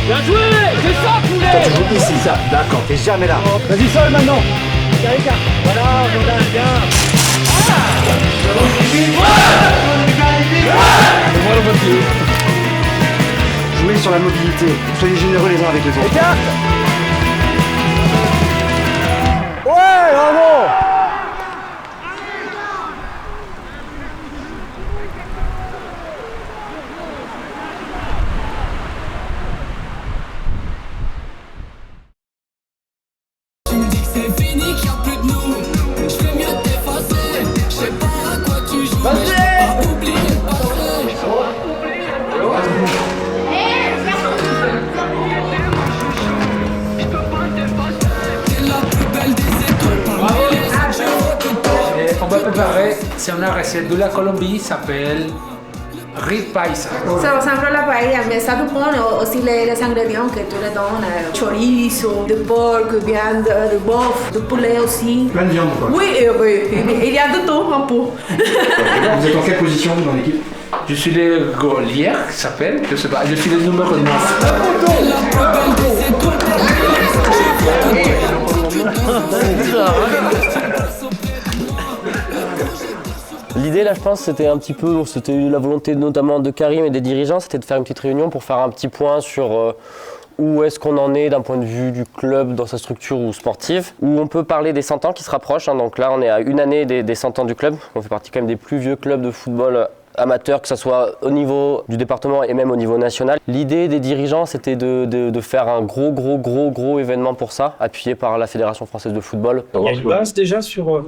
Bien joué. C'est ça, poulet. Toi, tu joues ici, ça. D'accord, t'es jamais là. Vas-y, sol maintenant. Voilà, Jordan, bien. Jouez sur la mobilité. Soyez généreux les uns avec les autres. Ouais, bravo. Tu me dis que c'est fini, qu'il n'y a plus de nous. Je vais mieux t'effacer. Je sais pas à quoi tu joues, mais je peux pas oublier le passé. T'es la plus belle des étoiles parmi les autres, je vois que toi. On va préparer, c'est une recette de la Colombie, s'appelle riz paisa. Ça ressemble à la paella, mais ça dépend aussi les ingrédients que tu les donnes. Chorizo, de porc, viande, de bœuf, de poulet aussi. Plein de viande, quoi. Oui, il y a de tout un peu. Vous êtes en quelle position dans l'équipe? Je suis le Gaulier, qui s'appelle, je sais pas, je suis le numéro 9. T'es la plus belle des étoiles parmi les autres, je vois que toi. L'idée là je pense c'était un petit peu, c'était la volonté notamment de Karim et des dirigeants, c'était de faire une petite réunion pour faire un petit point sur où est-ce qu'on en est d'un point de vue du club dans sa structure ou sportive, où on peut parler des 100 ans qui se rapprochent, hein. Donc là on est à une année des 100 ans du club, on fait partie quand même des plus vieux clubs de football amateur, que ce soit au niveau du département et même au niveau national. L'idée des dirigeants c'était de faire un gros événement pour ça, appuyé par la Fédération française de football. Il y a une base déjà sur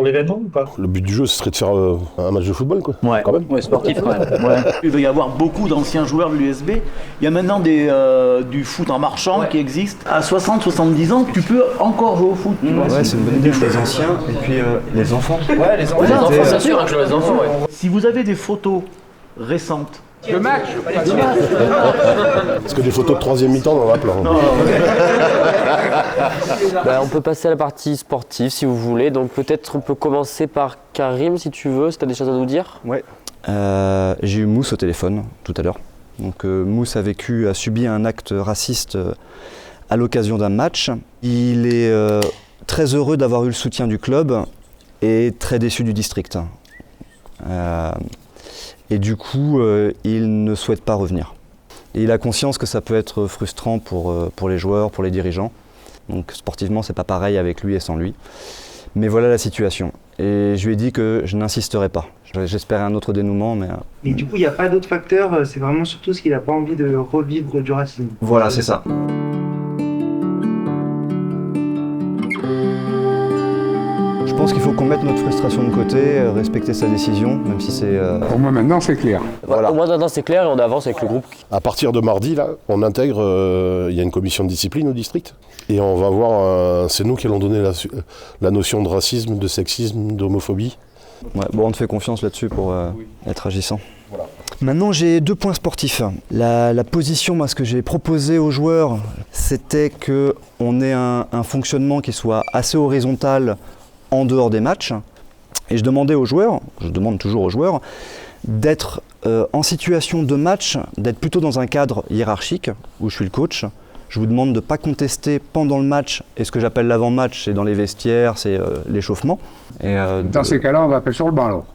l'événement ou pas? Le but du jeu, ce serait de faire un match de football, quoi. Ouais, quand même. ouais, sportif quand même. Ouais. Il va y avoir beaucoup d'anciens joueurs de l'USB. Il y a maintenant du foot en marchand qui existe. À 60-70 ans, tu peux encore jouer au foot. Tu vois. Ouais, c'est une bonne idée. Les anciens et puis les enfants. Ouais, les enfants, c'est sûr, je les enfants, ouais. Si vous avez des photos récentes, Le match, Parce que des photos de troisième mi-temps, on en a plein. On peut passer à la partie sportive si vous voulez, donc peut-être on peut commencer par Karim si tu veux, si tu as des choses à nous dire. Ouais, j'ai eu Mousse au téléphone tout à l'heure. Donc Mousse a subi un acte raciste à l'occasion d'un match. Il est très heureux d'avoir eu le soutien du club et très déçu du district. Et du coup, il ne souhaite pas revenir. Et il a conscience que ça peut être frustrant pour les joueurs, pour les dirigeants. Donc sportivement, c'est pas pareil avec lui et sans lui. Mais voilà la situation. Et je lui ai dit que je n'insisterai pas. J'espérais un autre dénouement, mais... Et du coup, il n'y a pas d'autres facteurs, c'est vraiment surtout ce qu'il n'a pas envie de revivre du racisme. Voilà, c'est ça. Je pense qu'il faut qu'on mette notre frustration de côté, respecter sa décision, même si c'est... Pour moi maintenant c'est clair. Voilà. Au moins maintenant c'est clair et on avance avec le groupe. À partir de mardi, là, on intègre, il y a une commission de discipline au district. Et on va voir, c'est nous qui allons donner la notion de racisme, de sexisme, d'homophobie. Ouais, bon, on te fait confiance là-dessus pour être agissant. Voilà. Maintenant, j'ai 2 points sportifs. La position, moi, ce que j'ai proposé aux joueurs, c'était qu'on ait un fonctionnement qui soit assez horizontal en dehors des matchs. Et je demandais aux joueurs, je demande toujours aux joueurs, d'être en situation de match, d'être plutôt dans un cadre hiérarchique, où je suis le coach. Je vous demande de ne pas contester pendant le match, et ce que j'appelle l'avant-match, c'est dans les vestiaires, c'est l'échauffement. Dans ces cas-là, on va appeler sur le banc alors.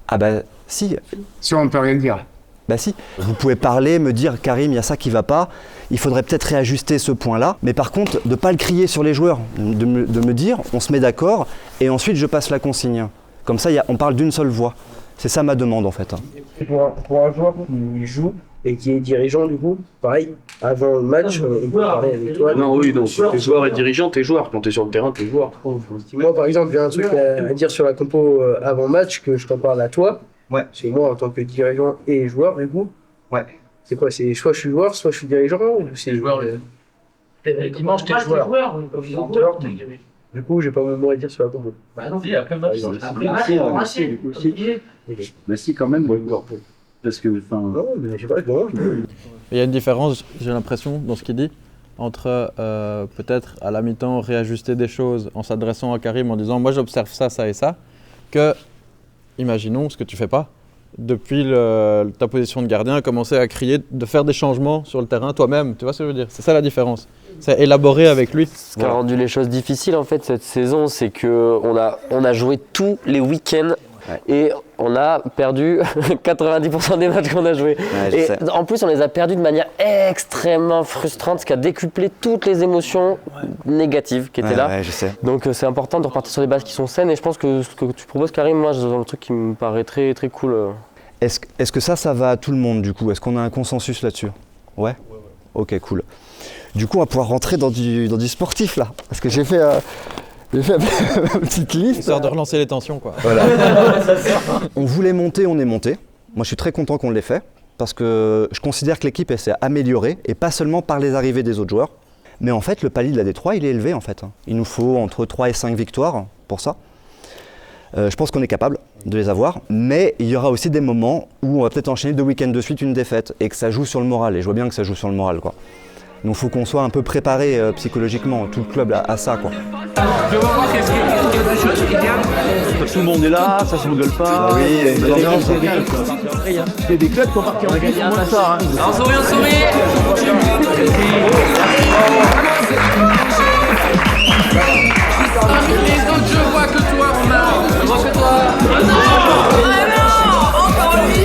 Ah bah si. Si on ne peut rien dire. Bah si. Vous pouvez parler, me dire Karim, il y a ça qui ne va pas, il faudrait peut-être réajuster ce point-là. Mais par contre, de ne pas le crier sur les joueurs, de me dire, on se met d'accord, et ensuite je passe la consigne. Comme ça, on parle d'une seule voix. C'est ça ma demande en fait. Pour un joueur qui joue et qui est dirigeant du coup, pareil, avant le match, on peut parler avec toi. Non, oui, donc t'es joueur et dirigeant, t'es joueur. Quand t'es sur le terrain, t'es joueur. Si moi par exemple j'ai un truc à dire sur la compo avant match, que je t'en parle à toi, ouais. C'est moi en tant que dirigeant et joueur du coup. Ouais. C'est quoi? C'est soit je suis joueur, soit je suis dirigeant ou c'est joueur Dimanche, t'es joueur. Du coup, j'ai pas mon mot à dire sur la compo. Bah non, si, après match, Mais si, quand même, parce que, enfin... Non, mais je sais pas, comment. Il y a une différence, j'ai l'impression, dans ce qu'il dit, entre peut-être à la mi-temps réajuster des choses en s'adressant à Karim en disant « moi j'observe ça, ça et ça », que imaginons ce que tu fais pas, depuis ta position de gardien, commencer à crier, de faire des changements sur le terrain toi-même, tu vois ce que je veux dire? C'est ça la différence, c'est élaborer avec lui. Ce qui a rendu les choses difficiles en fait cette saison, c'est qu'on a joué tous les week-ends et on a perdu 90% des matchs qu'on a joués. Et en plus on les a perdus de manière extrêmement frustrante, ce qui a décuplé toutes les émotions négatives qui étaient là. Ouais, je sais. Donc c'est important de repartir sur des bases qui sont saines et je pense que ce que tu proposes Karim, moi c'est un truc qui me paraît très, très cool. Est-ce que ça va à tout le monde du coup? Est-ce qu'on a un consensus là-dessus? Ouais. Ok, cool. Du coup on va pouvoir rentrer dans du sportif là, parce que j'ai fait ma petite liste. Histoire de relancer les tensions quoi. Voilà. On voulait monter, on est monté. Moi je suis très content qu'on l'ait fait, parce que je considère que l'équipe s'est améliorée, et pas seulement par les arrivées des autres joueurs. Mais en fait le palier de la D3 il est élevé en fait. Il nous faut entre 3 et 5 victoires pour ça. Je pense qu'on est capable de les avoir, mais il y aura aussi des moments où on va peut-être enchaîner 2 week-ends de suite une défaite, et que ça joue sur le moral, et je vois bien que ça joue sur le moral quoi. Donc il faut qu'on soit un peu préparé psychologiquement, tout le club à ça quoi. Tout le monde est là, ça se gueule pas. Oui, il y a une ambiance. Il y a des clubs qui ont parti en Grèce, c'est moins ça. On sourit, on sourit. Les autres, je vois que toi, Romain. Je vois que toi. Ah non, encore lui.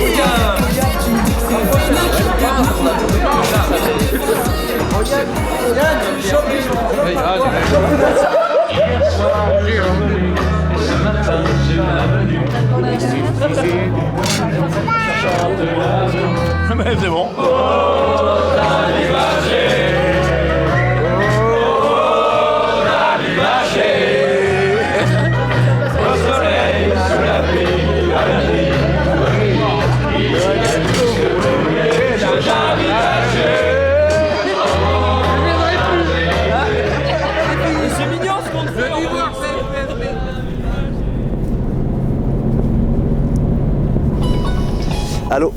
Mais c'est bon. Allô?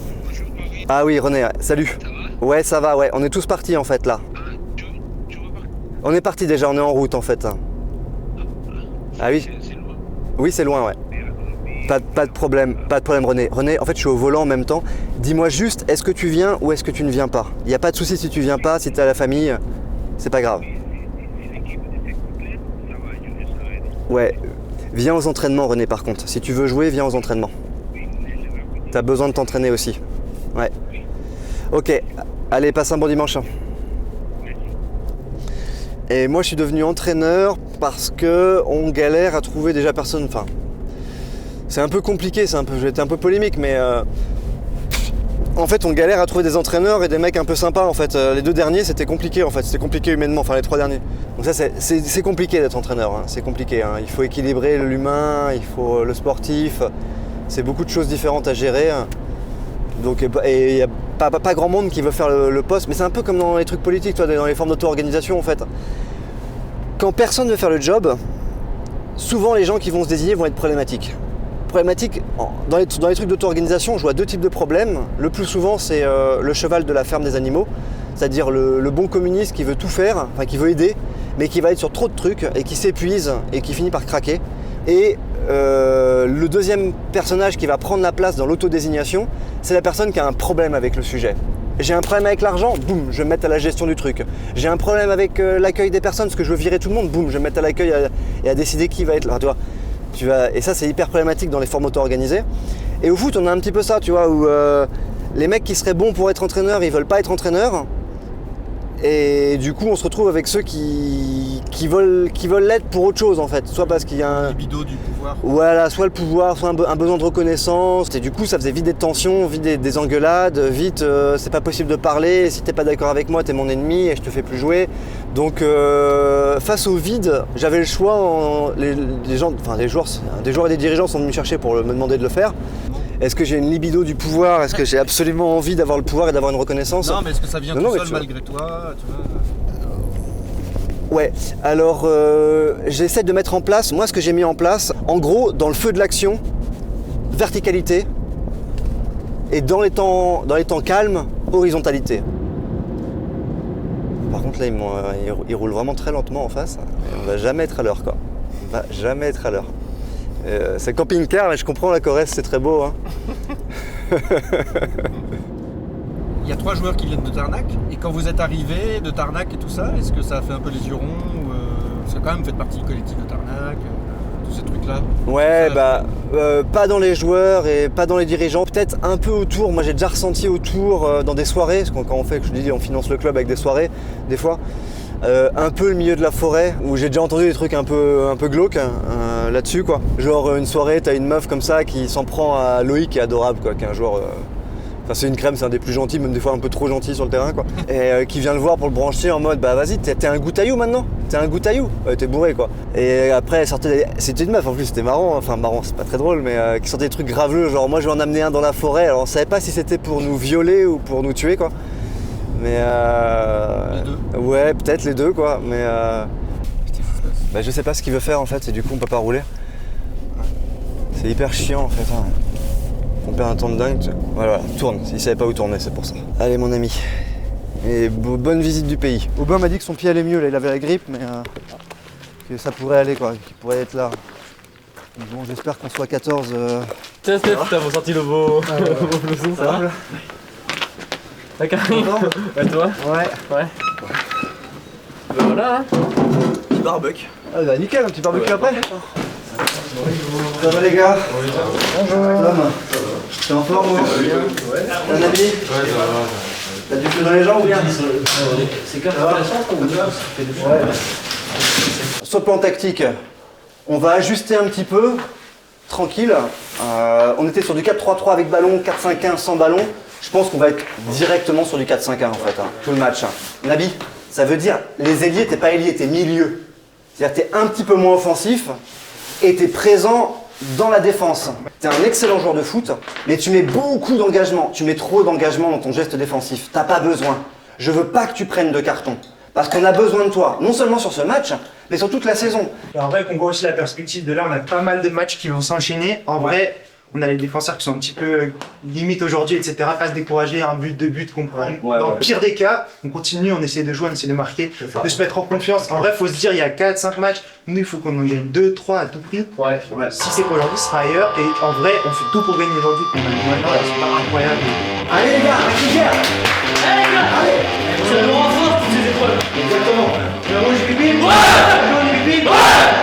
Ah oui, René, salut. Ouais, ça va, ouais. On est tous partis en fait là. On est partis déjà, on est en route en fait. Ah oui? Oui, c'est loin, ouais. Pas de problème, René. René, en fait, je suis au volant en même temps. Dis-moi juste, est-ce que tu viens ou est-ce que tu ne viens pas? Il n'y a pas de souci si tu viens pas, si tu es à la famille, c'est pas grave. Ouais, viens aux entraînements, René, par contre. Si tu veux jouer, viens aux entraînements. T'as besoin de t'entraîner aussi. Ouais. Ok, allez, passe un bon dimanche. Et moi, je suis devenu entraîneur parce que on galère à trouver déjà personne. Enfin, c'est un peu compliqué, j'étais un peu polémique, mais en fait, on galère à trouver des entraîneurs et des mecs un peu sympas. En fait, les 2 derniers, c'était compliqué. En fait, c'était compliqué humainement. Enfin, les 3 derniers. Donc ça, c'est compliqué d'être entraîneur. Hein. C'est compliqué. Hein. Il faut équilibrer l'humain, il faut le sportif. C'est beaucoup de choses différentes à gérer. Donc, et il n'y a pas grand monde qui veut faire le poste, mais c'est un peu comme dans les trucs politiques, toi, dans les formes d'auto-organisation en fait. Quand personne ne veut faire le job, souvent les gens qui vont se désigner vont être problématiques. Dans les trucs d'auto-organisation, je vois 2 types de problèmes. Le plus souvent, c'est le cheval de la ferme des animaux, c'est-à-dire le bon communiste qui veut tout faire, enfin qui veut aider, mais qui va être sur trop de trucs et qui s'épuise et qui finit par craquer. Et le deuxième personnage qui va prendre la place dans l'autodésignation, c'est la personne qui a un problème avec le sujet. J'ai un problème avec l'argent, boum, je vais me mettre à la gestion du truc. J'ai un problème avec l'accueil des personnes, parce que je veux virer tout le monde, boum, je vais me mettre à l'accueil et à décider qui va être là. Tu vois, et ça, c'est hyper problématique dans les formes auto-organisées. Et au foot, on a un petit peu ça, tu vois, où les mecs qui seraient bons pour être entraîneurs, ils veulent pas être entraîneurs. Et du coup, on se retrouve avec ceux qui veulent l'être pour autre chose en fait. Soit parce qu'il y a un libido du pouvoir. Voilà, soit le pouvoir, soit un besoin de reconnaissance. Et du coup, ça faisait vite des tensions, vite des engueulades, vite c'est pas possible de parler. Si t'es pas d'accord avec moi, t'es mon ennemi et je te fais plus jouer. Donc, face au vide, j'avais le choix. Les joueurs et des dirigeants sont venus me chercher pour me demander de le faire. Est-ce que j'ai une libido du pouvoir? Est-ce que j'ai absolument envie d'avoir le pouvoir et d'avoir une reconnaissance? Non, mais est-ce que ça vient tout seul malgré toi, tu vois? Ouais, alors j'essaie de mettre en place, moi ce que j'ai mis en place, en gros, dans le feu de l'action, verticalité, et dans les temps calmes, horizontalité. Par contre là, il roule vraiment très lentement en face, on va jamais être à l'heure quoi. On va jamais être à l'heure. C'est camping-car, mais je comprends la Corrèze, c'est très beau. Hein. Il y a 3 joueurs qui viennent de Tarnac, et quand vous êtes arrivés de Tarnac et tout ça, est-ce que ça a fait un peu les yeux ronds ou, parce que quand même vous faites partie du collectif de Tarnac, tous ces trucs-là? Ouais, pas dans les joueurs et pas dans les dirigeants, peut-être un peu autour. Moi j'ai déjà ressenti autour dans des soirées, parce que quand on fait, je dis, on finance le club avec des soirées, des fois. Un peu le milieu de la forêt, où j'ai déjà entendu des trucs un peu glauques là-dessus, quoi. Genre une soirée, t'as une meuf comme ça qui s'en prend à Loïc, qui est adorable, quoi, qui est un joueur... Enfin, c'est une crème, c'est un des plus gentils, même des fois un peu trop gentil sur le terrain, quoi. Et qui vient le voir pour le brancher en mode, bah vas-y, t'es un goutaillou maintenant, t'es un goutaillou, t'es bourré, quoi. Et après, elle sortait, c'était une meuf en plus, c'était marrant, enfin marrant, c'est pas très drôle, mais qui sortait des trucs graveleux, genre moi je vais en amener un dans la forêt, alors on savait pas si c'était pour nous violer ou pour nous tuer, quoi. Mais Les deux. Ouais, peut-être les deux, quoi, mais bah, je sais pas ce qu'il veut faire en fait, et du coup on peut pas rouler. C'est hyper chiant en fait, hein. On perd un temps de dingue, voilà, tourne, il savait pas où tourner, c'est pour ça. Allez mon ami, et bonne visite du pays. Aubin m'a dit que son pied allait mieux, là il avait la grippe, mais que ça pourrait aller, quoi, qu'il pourrait être là. Bon, j'espère qu'on soit 14. Tiens Steph, t'as ressenti le beau blouson, ça va? La Karine. Et toi? Ouais. Ben voilà, hein. Petit barbecue. Ah bah nickel, un petit barbecue après. Ça va les gars? Bonjour. T'es en forme? Un ami? Ouais, ça va. T'as du feu dans les jambes ou bien? C'est quand même ouais. Sur le plan tactique, on va ajuster un petit peu, tranquille. On était sur du 4-3-3 avec ballon, 4-5-1 sans ballon. Je pense qu'on va être directement sur du 4-5-1 en fait, hein, tout le match. Nabi, ça veut dire les ailiers, t'es pas ailier, t'es milieu. C'est-à-dire t'es un petit peu moins offensif et t'es présent dans la défense. T'es un excellent joueur de foot, mais tu mets beaucoup d'engagement. Tu mets trop d'engagement dans ton geste défensif. T'as pas besoin. Je veux pas que tu prennes de carton. Parce qu'on a besoin de toi, non seulement sur ce match, mais sur toute la saison. En vrai, qu'on voit aussi la perspective de là, on a pas mal de matchs qui vont s'enchaîner. En vrai, on a les défenseurs qui sont un petit peu limite aujourd'hui, etc. Pas se décourager, un but, 2 buts, comprendre. Dans le pire des cas, on continue, on essaie de jouer, on essaie de marquer, de se mettre en confiance. En vrai, faut se dire, il y a 4-5 matchs, nous, il faut qu'on en gagne 2-3 à tout prix. Si c'est pas aujourd'hui, ce sera ailleurs. Et en vrai, on fait tout pour gagner aujourd'hui. C'est pas incroyable. Allez les gars, récupère. Allez les gars, allez. Ça nous renforce toutes ces épreuves. Exactement. Le rouge pipi. Ouais. Le jaune pipi. Ouais.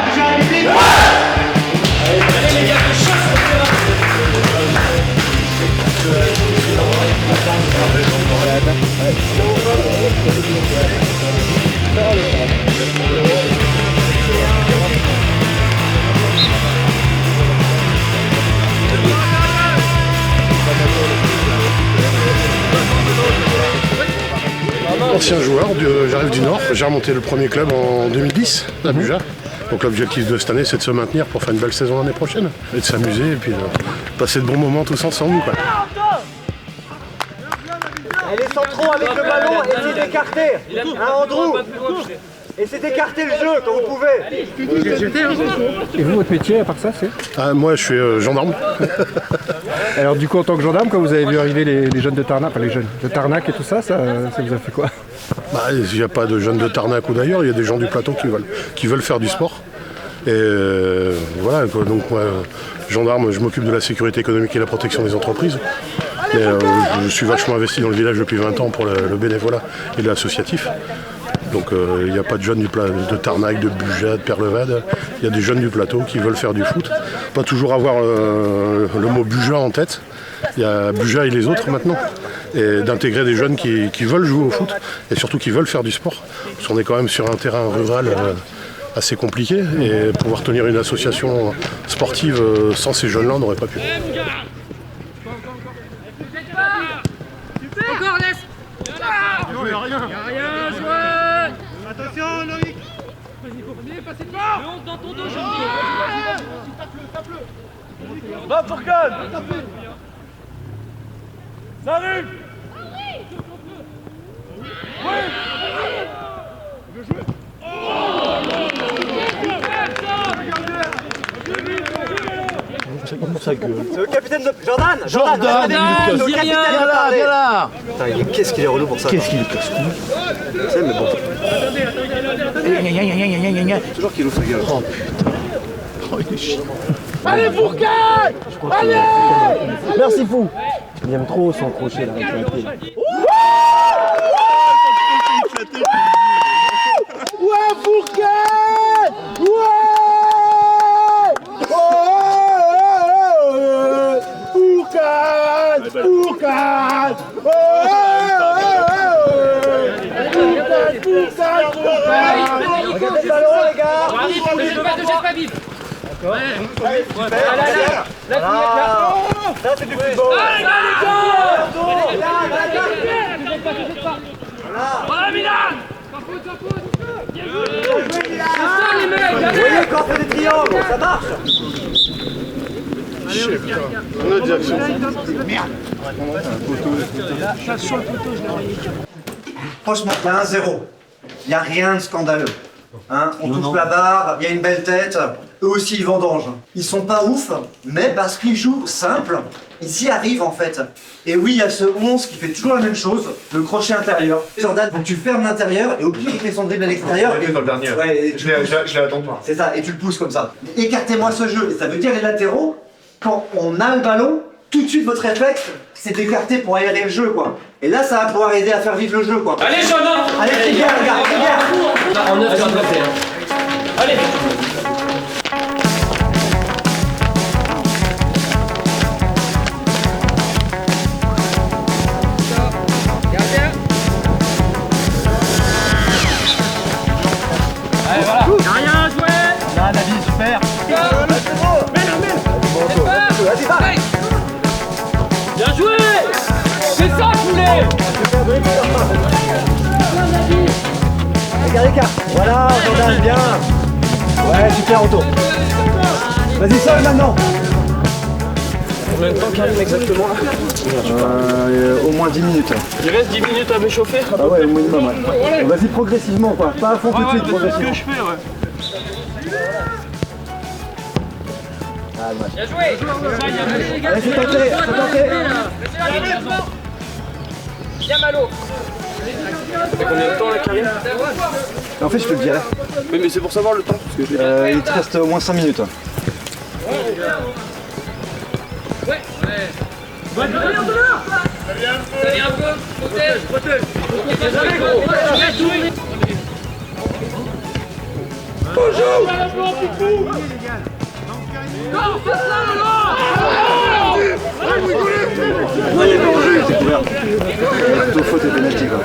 Le jaune pipi. Ouais. Allez les gars, je chasse le terrain. Ancien joueur, j'arrive du Nord, j'ai remonté le premier club en 2010 à Buja. Donc l'objectif de cette année, c'est de se maintenir pour faire une belle saison l'année prochaine et de s'amuser et puis de passer de bons moments tous ensemble, quoi. Et les centraux avec le ballon, essayez d'écarter. Andrew, essayez d'écarter le jeu quand vous pouvez. Et vous, votre métier, à part ça, c'est Moi, je suis gendarme. Alors du coup, en tant que gendarme, quand vous avez vu arriver les jeunes de Tarnac, enfin les jeunes de Tarnac et tout ça, ça vous a fait quoi? Il n'y a pas de jeunes de Tarnac ou d'ailleurs, il y a des gens du plateau qui veulent faire du sport. Et voilà, quoi. Donc moi, gendarme, je m'occupe de la sécurité économique et la protection des entreprises. Et, je suis vachement investi dans le village depuis 20 ans pour le bénévolat et l'associatif. Donc il n'y a pas de jeunes de Tarnac, de Buja, de Perlevade. Il y a des jeunes du plateau qui veulent faire du foot. Pas toujours avoir le mot Buja en tête. Il y a Buja et les autres maintenant. Et d'intégrer des jeunes qui veulent jouer au foot et surtout qui veulent faire du sport. Parce qu'on est quand même sur un terrain rural assez compliqué. Et pouvoir tenir une association sportive sans ces jeunes-là, on n'aurait pas pu. Encore laisse. Y'a rien, joueur. Attention Loïc. Vas-y, passez devant. Le 11 dans ton dos, tape-le. Va Furkan. Ça arrive. C'est comme ça que... C'est le capitaine de... Jordan, dis rien. Viens là. Qu'est-ce qu'il est relou pour ça? Qu'est-ce qu'il est casse-couille? Je sais, mais bon. Toujours qu'il ouvre sa gueule. Oh putain. Oh, il est chiant. Allez Fourcade! Allez! Merci Fou. Il aime trop son crochet là. Ouais Fourcade! Ouais! Fourcade! Fourcade! Regardez le ballon les gars! Ça c'est du football! Voilà Milan! Vous voyez quand on fait des triangles, ça marche! On a direction. Merde. Franchement, il y a 1-0. Il n'y a rien de scandaleux. Hein, on touche la barre, il y a une belle tête. Eux aussi, ils vendangent. Ils sont pas ouf, mais parce qu'ils jouent simple, ils y arrivent en fait. Et oui, il y a ce 11 qui fait toujours la même chose, le crochet intérieur. Jordan, donc tu fermes l'intérieur et au pire, il fait son dribble à l'extérieur. Je l'ai fait dans le dernier. Ouais, je l'ai attendu. C'est ça, et tu le pousses comme ça. Écartez-moi ce jeu, et ça veut dire les latéraux, quand on a le ballon, tout de suite votre réflexe, c'est d'écarter pour aérer le jeu quoi. Et là, ça va pouvoir aider à faire vivre le jeu quoi. Allez, Jordan! Allez, c'est bien, regarde, c'est bien! En 9 sur le côté. Allez! Allez, voilà! Rien joué! Là, Nabil, super! Vas-y, va! Bien joué! C'est ça que je voulais! Regarde les cartes! Voilà, Jordan, bien! Ouais, super auto! Vas-y, seul maintenant! Combien de temps Karim exactement là Au moins 10 minutes. Il reste 10 minutes à m'échauffer? Ah ouais, au minimum, ouais. Vas-y progressivement quoi, pas à fond tout de suite, progressivement. C'est ce que je fais, ouais. Bien joué! Allez, c'est tenté, c'est tenté! Bien Malo! T'as combien de temps là Karim? En fait, je te le dirai. Oui, mais c'est pour savoir le temps. Parce que Il te reste au moins 5 minutes. Ouais! Allez un peu! Protège! Bonjour! Non, il y avait hors-jeu, il était couvert. Plutôt faute et pénalty quoi.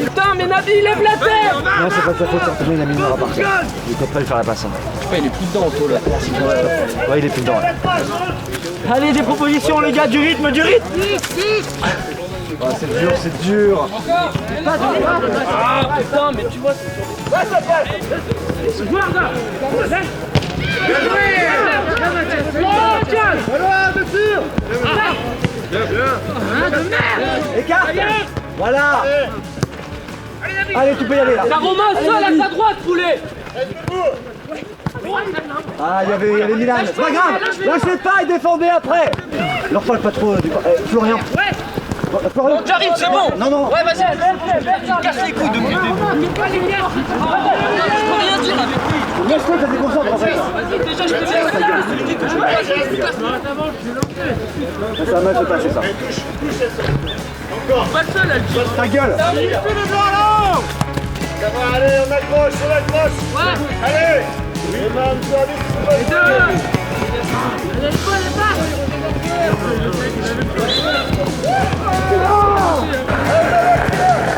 Putain, mais Nabil, lève la tête! Non, c'est pas de sa faute, certainement il a mis une heure à partir. Il peut pas lui faire la passe. Hein. je sais pas, il est plus dedans auto là. Ouais, il est plus dedans. Ouais. Allez, des propositions les gars, du rythme, du rythme! Oh, c'est dur, c'est dur. Ah putain, mais tu vois, c'est bien joué! De merde! Écarte! Voilà! Allez, tu peux y aller là! La Romain seul à sa droite, poulet! Ah, il y avait Milan, c'est pas grave! Lâchez pas et défendez après! Leur parle pas trop, Florian! Florian! J'arrive, c'est bon! Non, non! Ouais, vas-y! Casse les couilles depuis le début! Je peux rien dire avec lui! Laisse-toi, ça déconcentre en fait! Vas-y, déjà, je peux dire ça! C'est un match de passer ça! Pas seul, elle dit! Ta gueule! Ça va, allez, on accroche! Ouais! Allez! Les deux! Allez, les passes!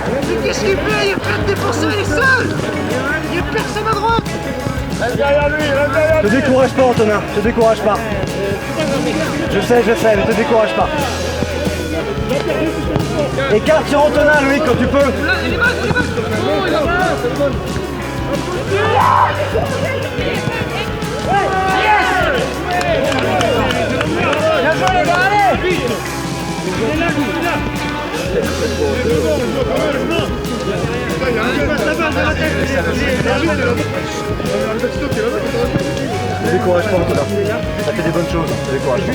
Mais qu'est-ce qu'il fait? Il est prêt de défoncer, il est seul! Il n'y a personne à droite! Te décourage pas Antonin, te décourage pas. Je sais, mais te décourage pas. Écarte sur Antonin Loïc quand tu peux. Il est mal, il est mal! Oh, il est mal! Bien joué les gars, allez! Ne décourage pas Antonin, ça fait des bonnes choses, ne décourage pas.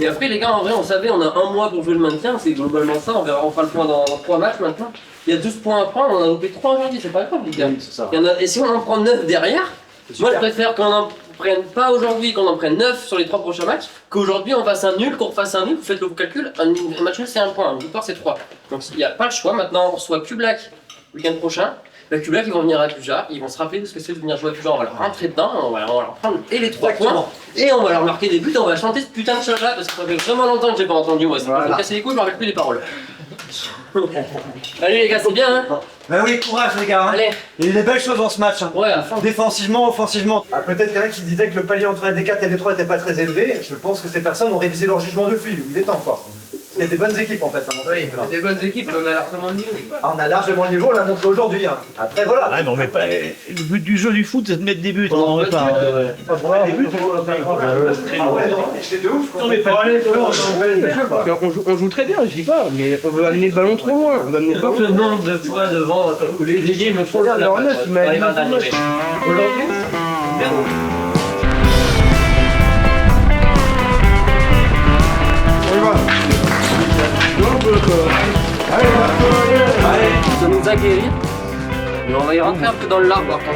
Et après les gars, en vrai, on savait, on a un mois pour jouer le maintien, c'est globalement ça, on fera le point dans 3 matchs maintenant. Il y a 12 points à prendre, on en a loupé 3 aujourd'hui, c'est pas grave les gars. Et si on en prend 9 derrière, moi je préfère qu'on en prenne pas aujourd'hui, qu'on en prenne 9 sur les 3 prochains matchs, qu'aujourd'hui on fasse un nul, qu'on refasse un nul, vous faites le calcul, un match nul c'est 1 point, une victoire c'est 3. Donc il n'y a pas le choix, maintenant on reçoit Q-Black le week-end prochain. Les Q-Black ils vont venir à Puja, ils vont se rappeler de ce que c'est de venir jouer à Puja, on va leur rentrer dedans, on va leur prendre et les 3 points, et on va leur marquer des buts, et on va chanter ce putain de chacha parce que ça fait vraiment longtemps que j'ai pas entendu moi, c'est pour me casser les couilles, je me rappelle plus les paroles. Allez les gars, c'est bien hein. Bah oui, courage les gars. Hein. Allez. Il y a eu des belles choses dans ce match. Hein. Ouais, à fond. Défensivement, offensivement. Ah, peut-être quelqu'un qui disait que le palier entre la D4 et la D3 n'était pas très élevé. Je pense que ces personnes ont révisé leur jugement depuis. Il est temps quoi. Il y a des bonnes équipes en fait. Oui, des bonnes équipes, on a largement le niveau. Ah, on a largement le niveau, on l'a montré aujourd'hui. Hein. Après voilà. Ah non mais pas. Le but du jeu du foot c'est de mettre des buts. On en met pas. Des buts, c'est de ouf. Non mais pas on joue très bien, je dis pas, mais on veut amener le ballon trop loin. On va amener le ballon. Le nombre de fois devant, les ailiers me font leur neuf, il m'a aujourd'hui. Ça nous a guéri, mais on va y rentrer un peu dans le lard par contre.